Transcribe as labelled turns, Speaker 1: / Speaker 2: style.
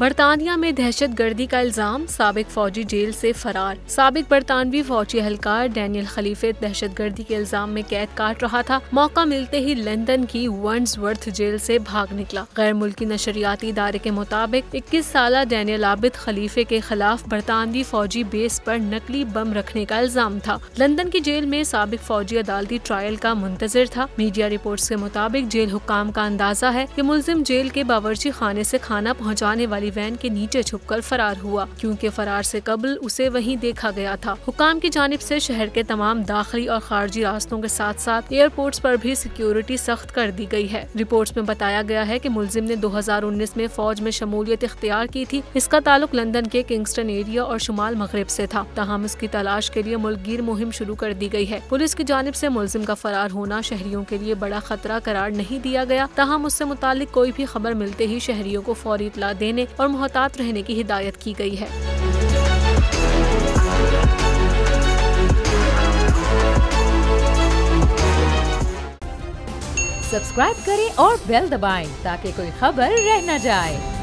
Speaker 1: बरतानिया में दहशत गर्दी का इल्जाम, साबिक फौजी जेल से फरार। साबिक बरतानवी फौजी एहलकार डैनियल खलीफे दहशत गर्दी के इल्जाम में कैद काट रहा था। मौका मिलते ही लंदन की वंड्सवर्थ जेल से भाग निकला। गैर मुल्की नशरियाती इदारे के मुताबिक 21 साला डैनियल आबिद खलीफे के खिलाफ बरतानवी फौजी बेस पर नकली बम रखने का इल्जाम था। लंदन की जेल में साबिक फौजी अदालती ट्रायल का मुंतजर था। मीडिया रिपोर्ट्स के मुताबिक जेल हुक्काम का अंदाजा है कि मुल्जिम जेल के बावर्ची खाने से खाना पहुँचाने वाली वैन के नीचे छुपकर फरार हुआ, क्योंकि फरार से कबल उसे वहीं देखा गया था। हुकाम की जानिब से शहर के तमाम दाखिली और खारजी रास्तों के साथ साथ एयरपोर्ट्स पर भी सिक्योरिटी सख्त कर दी गई है। रिपोर्ट्स में बताया गया है कि मुल्जिम ने 2019 में फौज में शमूलियत इख्तियार की थी। इसका ताल्लुक लंदन के किंगस्टन एरिया और शुमाल मगरिब से था। ताहम उसकी तलाश के लिए मुल्कगीर मुहिम शुरू कर दी गई है। पुलिस की जानिब से मुल्जिम का फरार होना शहरियों के लिए बड़ा खतरा करार नहीं दिया गया। ताहम उससे मुतालिक कोई भी खबर मिलते ही शहरियों को फौरी इत्तला देने और मुहतात रहने की हिदायत की गई है।
Speaker 2: सब्सक्राइब करें और बेल दबाएं ताकि कोई खबर रह न जाए।